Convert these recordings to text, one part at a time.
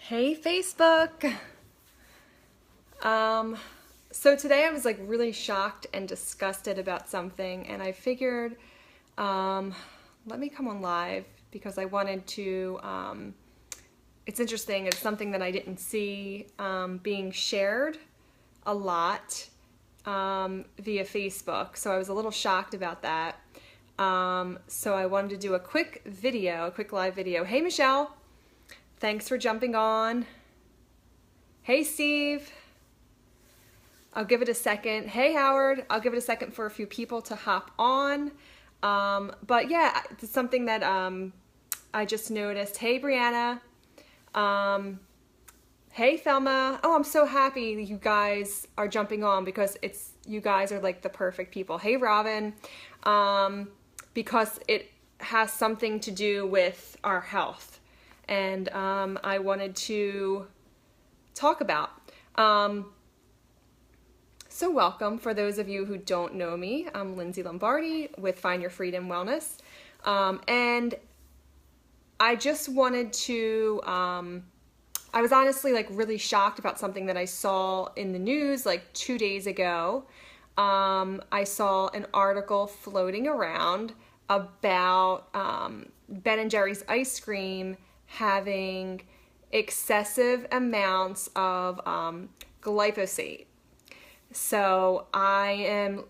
Hey Facebook! So today I was like really shocked and disgusted about something, and I figured let me come on live because I wanted to, it's interesting, it's something that I didn't see being shared a lot via Facebook, so I was a little shocked about that. So I wanted to do a quick video, a quick live video. Hey Michelle! Thanks for jumping on. Hey Steve. I'll give it a second. Hey Howard. I'll give it a second for a few people to hop on. But yeah, it's something that I just noticed. Hey Brianna. Hey Thelma. Oh, I'm so happy you guys are jumping on because you guys are like the perfect people. Hey Robin. Because it has something to do with our health. And I wanted to talk about. So welcome for those of you who don't know me. I'm Lindsay Lombardi with Find Your Freedom Wellness. And I just wanted to, I was honestly like really shocked about something that I saw in the news like 2 days ago. I saw an article floating around about Ben & Jerry's ice cream having excessive amounts of glyphosate. So I am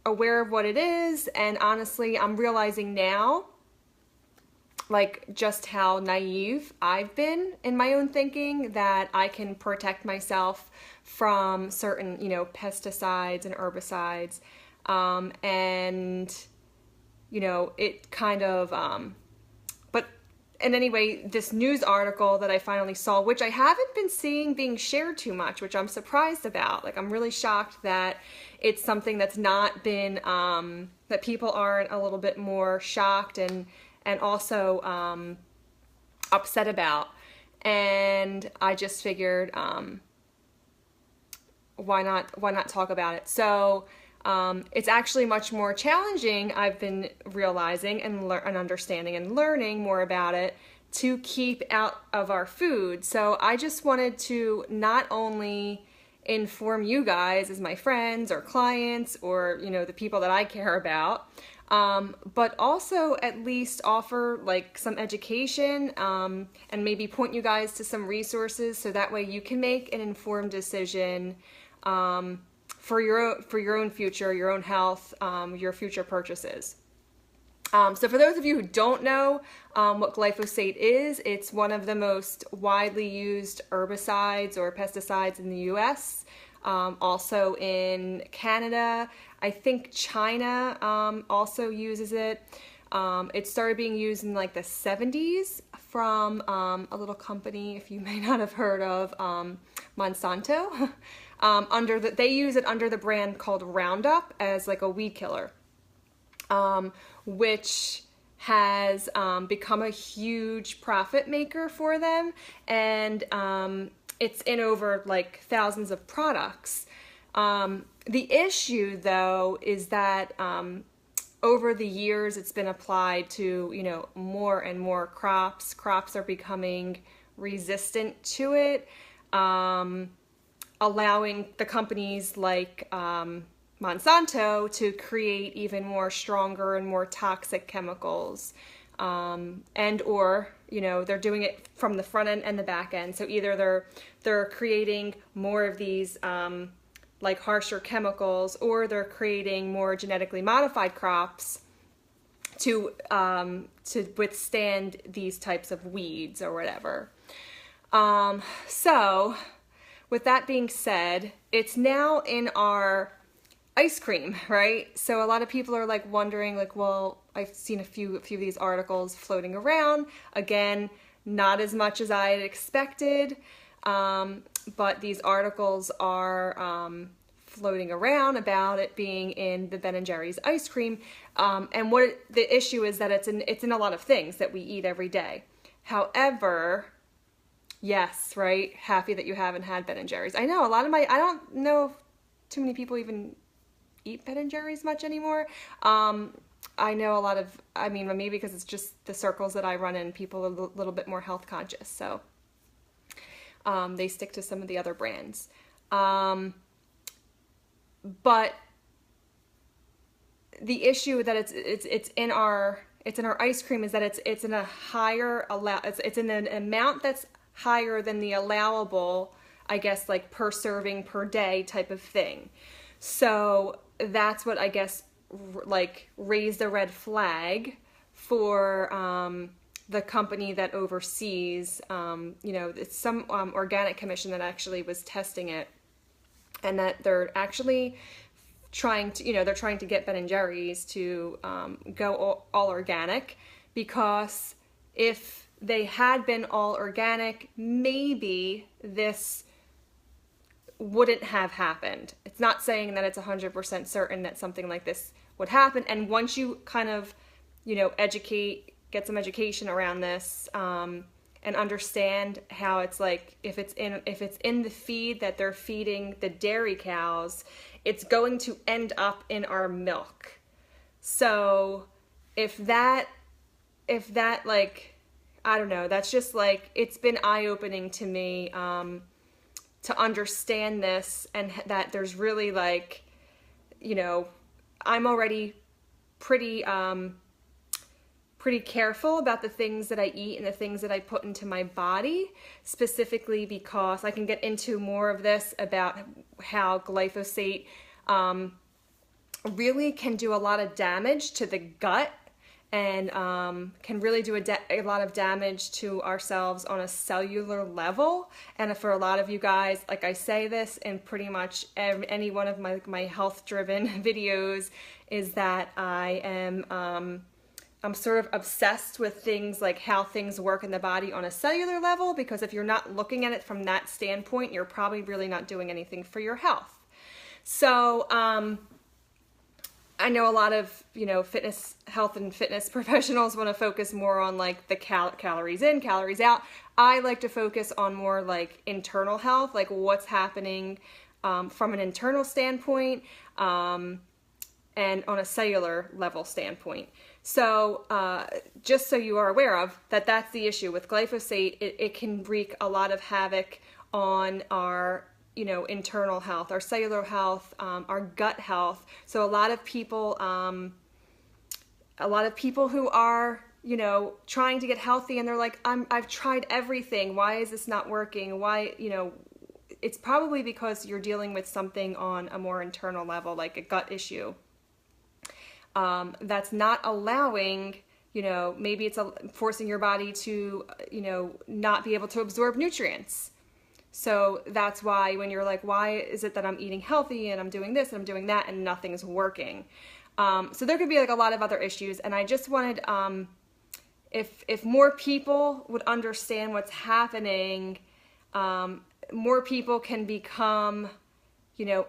aware of what it is, and honestly I'm realizing now like just how naive I've been in my own thinking that I can protect myself from certain, pesticides and herbicides, and it kind of and anyway, this news article that I finally saw, which I haven't been seeing being shared too much, which I'm surprised about. Like, I'm really shocked that it's something that's not been, that people aren't a little bit more shocked and also upset about. And I just figured, why not talk about it? So it's actually much more challenging, I've been realizing and understanding and learning more about it, to keep out of our food. So I just wanted to not only inform you guys as my friends or clients or, the people that I care about, but also at least offer like some education and maybe point you guys to some resources so that way you can make an informed decision for your own future, your own health, your future purchases. So for those of you who don't know what glyphosate is, it's one of the most widely used herbicides or pesticides in the US, also in Canada. I think China also uses it. It started being used in like the 70s from a little company, if you may not have heard of, Monsanto. They use it under the brand called Roundup as like a weed killer, which has become a huge profit maker for them, and it's in over like thousands of products. The issue though is that over the years it's been applied to more and more crops. Crops are becoming resistant to it, allowing the companies like Monsanto to create even more stronger and more toxic chemicals, and or they're doing it from the front end and the back end. So either they're creating more of these like harsher chemicals, or they're creating more genetically modified crops to withstand these types of weeds or whatever. So with that being said, it's now in our ice cream, right? So a lot of people are like wondering, like, well, I've seen a few of these articles floating around. Again, not as much as I had expected, but these articles are floating around about it being in the Ben & Jerry's ice cream. And the issue is that it's in a lot of things that we eat every day. However, yes, right? Happy that you haven't had Ben & Jerry's. I know I don't know if too many people even eat Ben & Jerry's much anymore. I know a lot of, maybe because it's just the circles that I run in, people are a little bit more health conscious. So They stick to some of the other brands. But the issue that it's in our ice cream is that it's in a higher it's in an amount that's higher than the allowable, I guess, like per serving per day type of thing. So that's what I guess like raised a red flag for the company that oversees, it's some organic commission that actually was testing it, and that they're actually trying to get Ben and Jerry's to go all organic, because if they had been all organic, maybe this wouldn't have happened. It's not saying that it's 100% certain that something like this would happen. And once you kind of, get some education around this, and understand how it's like, if it's in the feed that they're feeding the dairy cows, it's going to end up in our milk. So if that like, I don't know, that's just like, it's been eye-opening to me, to understand this, and that there's really like, I'm already pretty careful about the things that I eat and the things that I put into my body, specifically because I can get into more of this about how glyphosate really can do a lot of damage to the gut, and can really do a lot of damage to ourselves on a cellular level. And for a lot of you guys, like I say this in pretty much any one of my health-driven videos, is that I am I'm sort of obsessed with things like how things work in the body on a cellular level, because if you're not looking at it from that standpoint, you're probably really not doing anything for your health. So I know a lot of, health and fitness professionals want to focus more on like the calories in, calories out. I like to focus on more like internal health, like what's happening from an internal standpoint, and on a cellular level standpoint. So just so you are aware of that, that's the issue with glyphosate. It can wreak a lot of havoc on our internal health, our cellular health, our gut health. So a lot of people who are trying to get healthy, and they're like, I've tried everything, why is this not working? Why, it's probably because you're dealing with something on a more internal level, like a gut issue. That's not allowing, maybe it's forcing your body to, not be able to absorb nutrients. So that's why when you're like, why is it that I'm eating healthy and I'm doing this and I'm doing that and nothing's working? So there could be like a lot of other issues. And I just wanted, if more people would understand what's happening, more people can become,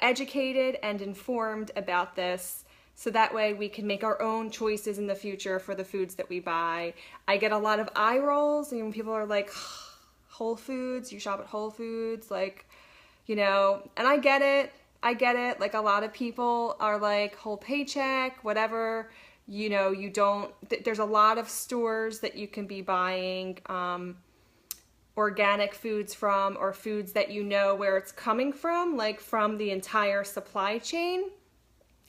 educated and informed about this. So that way we can make our own choices in the future for the foods that we buy. I get a lot of eye rolls, and people are like, Whole Foods, you shop at Whole Foods, like, and I get it. Like a lot of people are like, whole paycheck, whatever, you don't, there's a lot of stores that you can be buying organic foods from, or foods that where it's coming from, like from the entire supply chain.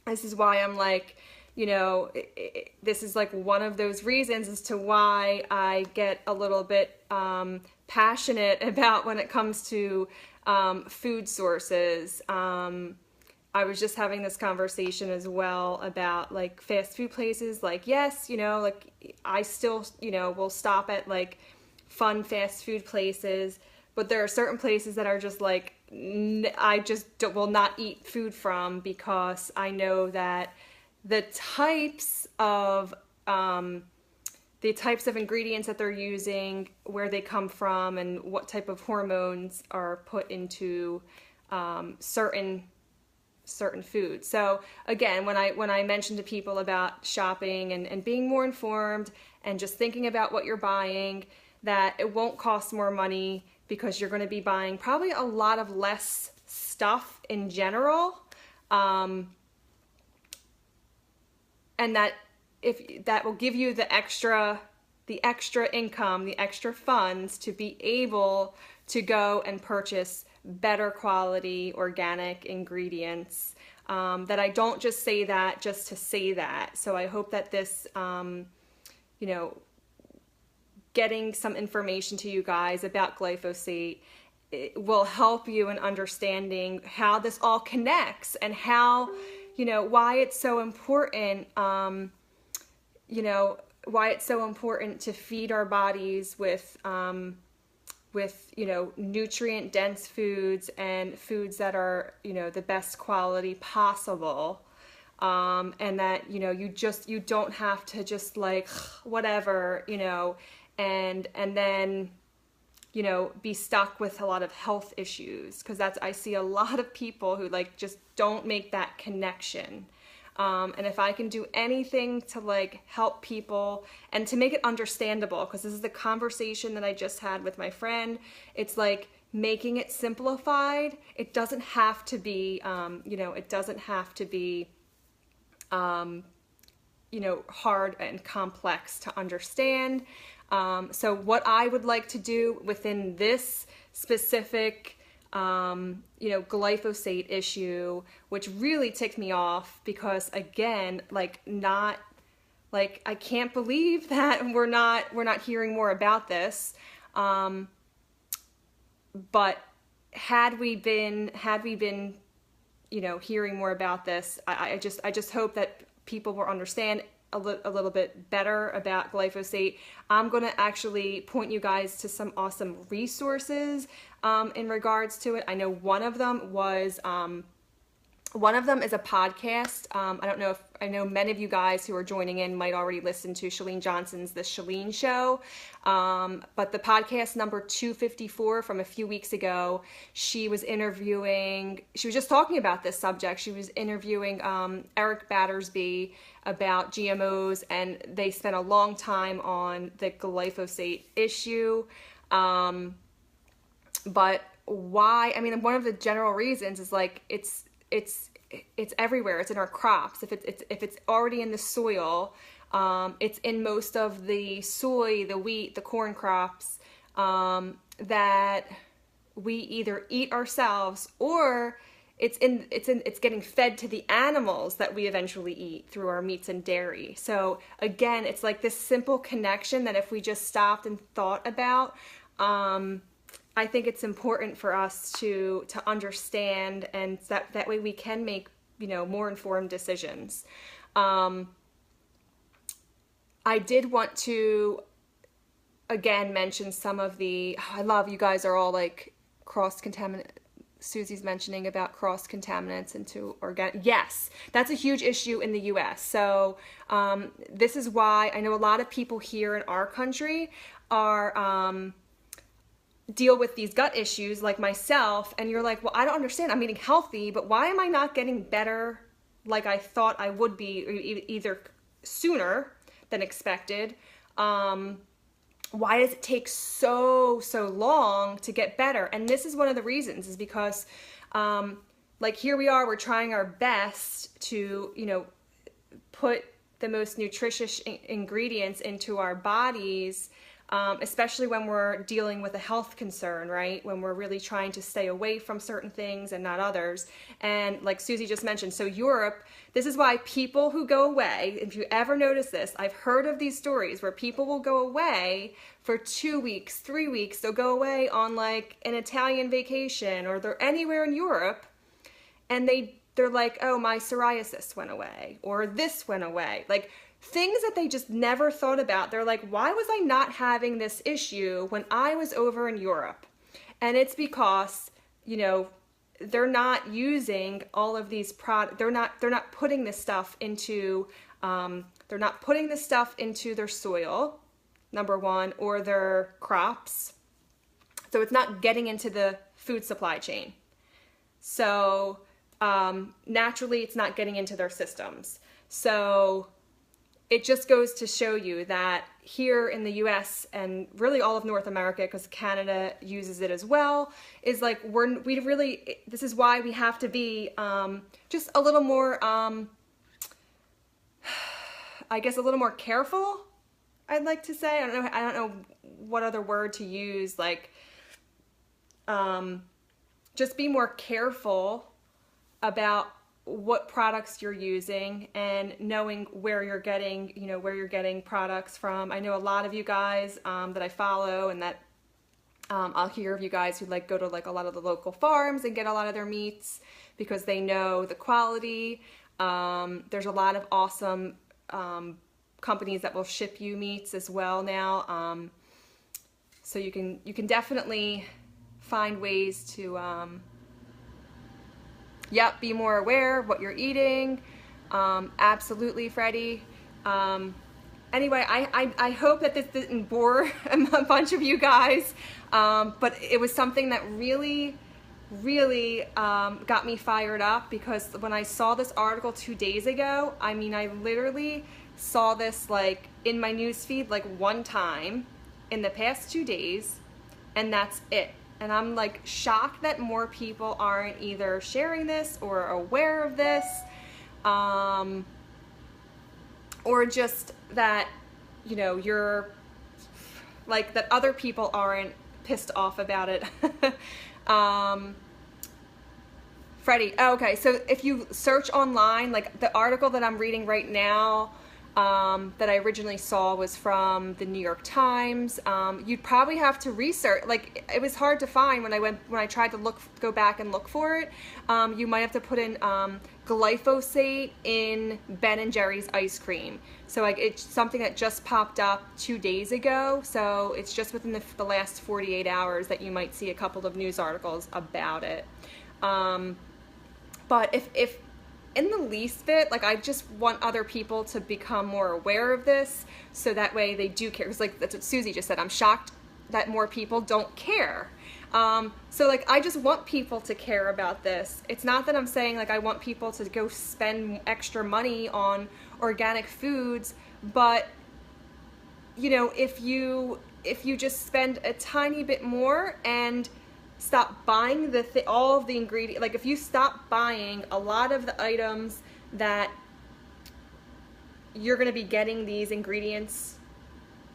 This is why I'm like, this is like one of those reasons as to why I get a little bit passionate about when it comes to food sources. I was just having this conversation as well about like fast food places. Like, yes, like I still, will stop at like fun fast food places, but there are certain places that are just like, I just will not eat food from, because I know that the types of ingredients that they're using, where they come from, and what type of hormones are put into certain foods. So again, when I mention to people about shopping and being more informed and just thinking about what you're buying, that it won't cost more money, because you're going to be buying probably a lot of less stuff in general, and that will give you the extra the extra income, the extra funds to be able to go and purchase better quality organic ingredients. That I don't just say that just to say that. So I hope that this, you know, getting some information to you guys about glyphosate, it will help you in understanding how this all connects and how, you know, why it's so important, you know, why it's so important to feed our bodies with, you know, nutrient dense foods and foods that are, you know, the best quality possible. And that, you know, you don't have to just like, whatever, you know, and then, you know, be stuck with a lot of health issues. Cause I see a lot of people who like just don't make that connection. And if I can do anything to like help people and to make it understandable, because this is the conversation that I just had with my friend, it's like making it simplified. It doesn't have to be, you know, it doesn't have to be, you know, hard and complex to understand. So what I would like to do within this specific you know, glyphosate issue, which really ticked me off because again, like I can't believe that we're not hearing more about this. But had we been, you know, hearing more about this, I just hope that people will understand a little bit better about glyphosate. I'm going to actually point you guys to some awesome resources in regards to it. I know one of them is a podcast. I know many of you guys who are joining in might already listen to Chalene Johnson's The Chalene Show. But the podcast number 254 from a few weeks ago, she was just talking about this subject. She was interviewing Eric Battersby about GMOs, and they spent a long time on the glyphosate issue. But why? I mean, one of the general reasons is like it's everywhere. It's in our crops. If it's already in the soil, it's in most of the soy, the wheat, the corn crops that we either eat ourselves or it's getting fed to the animals that we eventually eat through our meats and dairy. So again, it's like this simple connection that if we just stopped and thought about, I think it's important for us to understand, and that way we can make, you know, more informed decisions. I did want to again mention some of I love you guys are all like cross-contaminant. Susie's mentioning about cross-contaminants into organic. Yes, that's a huge issue in the US. So this is why I know a lot of people here in our country are deal with these gut issues like myself, and you're like, well, I don't understand. I'm eating healthy, but why am I not getting better like I thought I would be, either sooner than expected? Why does it take so long to get better? And this is one of the reasons, is because like here we are, we're trying our best to, you know, put the most nutritious ingredients into our bodies, especially when we're dealing with a health concern, right? When we're really trying to stay away from certain things and not others. And like Susie just mentioned, so Europe, this is why people who go away, if you ever notice this, I've heard of these stories where people will go away for 2 weeks, 3 weeks, they'll go away on like an Italian vacation, or they're anywhere in Europe, and they're like, oh, my psoriasis went away, or this went away. Like, things that they just never thought about. They're like, why was I not having this issue when I was over in Europe? And it's because, you know, they're not using all of these products. They're not putting this stuff into, their soil, number one, or their crops. So it's not getting into the food supply chain. So naturally, it's not getting into their systems. So it just goes to show you that here in the US and really all of North America, because Canada uses it as well, is like this is why we have to be just a little more, I guess a little more careful I'd like to say. I don't know what other word to use. Like, just be more careful about what products you're using and knowing where you're getting, where you're getting products from. I know a lot of you guys that I follow, and that I'll hear of you guys who like go to like a lot of the local farms and get a lot of their meats because they know the quality. There's a lot of awesome companies that will ship you meats as well now. So you can definitely find ways to be more aware of what you're eating. Absolutely, Freddie. Anyway, I hope that this didn't bore a bunch of you guys, but it was something that really got me fired up, because when I saw this article 2 days ago, I mean, I literally saw this like in my newsfeed like one time in the past 2 days, and that's it. And I'm like shocked that more people aren't either sharing this or aware of this, or just that, you're like, that other people aren't pissed off about it. Freddie, okay, so if you search online, like the article that I'm reading right now, that I originally saw was from the New York Times. You'd probably have to research, like it was hard to find when I tried to go back and look for it. You might have to put in glyphosate in Ben & Jerry's ice cream. So like it's something that just popped up 2 days ago. So it's just within the last 48 hours that you might see a couple of news articles about it. But if in the least bit, like I just want other people to become more aware of this, so that way they do care. Because like that's what Susie just said, I'm shocked that more people don't care. So like I just want people to care about this. It's not that I'm saying like I want people to go spend extra money on organic foods, but if you just spend a tiny bit more and stop buying all of the ingredients, like if you stop buying a lot of the items that you're going to be getting these ingredients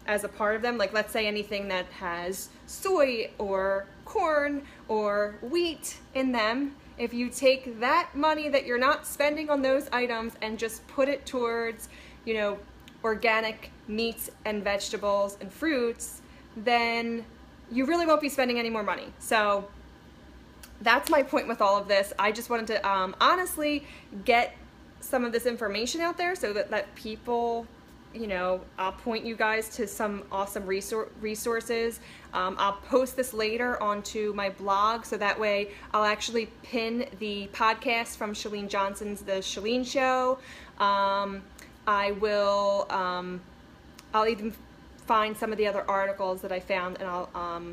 as a part of them, like let's say anything that has soy or corn or wheat in them, if you take that money that you're not spending on those items and just put it towards, organic meats and vegetables and fruits, then you really won't be spending any more money. So that's my point with all of this. I just wanted to honestly get some of this information out there so that people, I'll point you guys to some awesome resources. I'll post this later onto my blog, so that way I'll actually pin the podcast from Chalene Johnson's The Chalene Show. I will, I'll even find some of the other articles that I found, and I'll,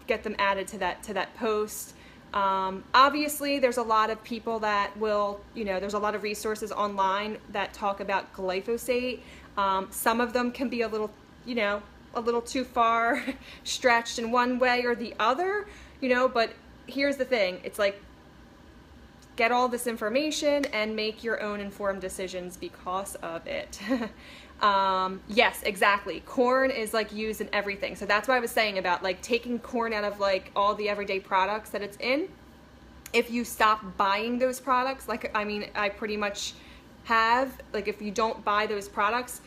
get them added to that post. Obviously, there's a lot of people that will, there's a lot of resources online that talk about glyphosate. Some of them can be a little too far stretched in one way or the other, but here's the thing. It's like, get all this information and make your own informed decisions because of it. Yes, exactly. Corn is like used in everything. So that's what I was saying about like taking corn out of like all the everyday products that it's in. If you stop buying those products, like, I mean, I pretty much have, like, if you don't buy those products,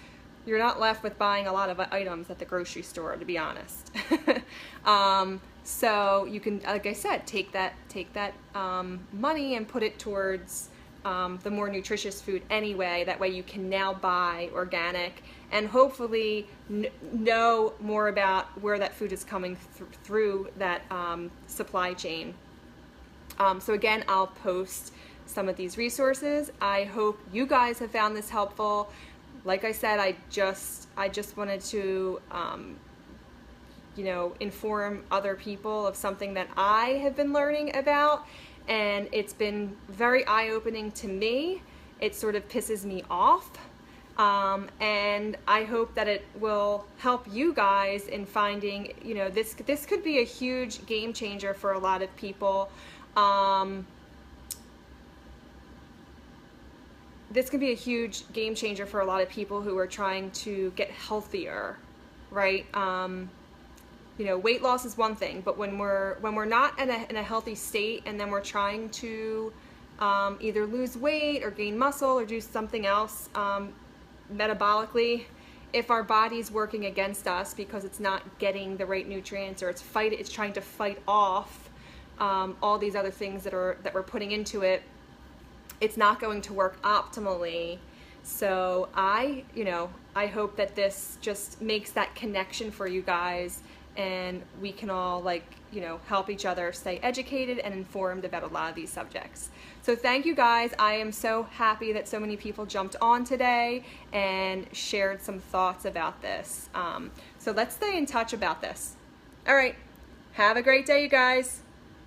you're not left with buying a lot of items at the grocery store, to be honest. So you can, like I said, take that money and put it towards the more nutritious food anyway. That way you can now buy organic and hopefully know more about where that food is coming through that supply chain. So again, I'll post some of these resources. I hope you guys have found this helpful. Like I said, I just wanted to inform other people of something that I have been learning about, and it's been very eye-opening to me. It sort of pisses me off, and I hope that it will help you guys in finding, this could be a huge game changer for a lot of people. this can be a huge game changer for a lot of people who are trying to get healthier, right? You know, weight loss is one thing, but when we're not in a healthy state, and then we're trying to either lose weight or gain muscle or do something else metabolically, if our body's working against us because it's not getting the right nutrients, or it's trying to fight off all these other things that we're putting into it, it's not going to work optimally. So I hope that this just makes that connection for you guys, and we can all, like, you know, help each other stay educated and informed about a lot of these subjects. So thank you guys. I am so happy that so many people jumped on today and shared some thoughts about this. So let's stay in touch about this. All right. Have a great day, you guys.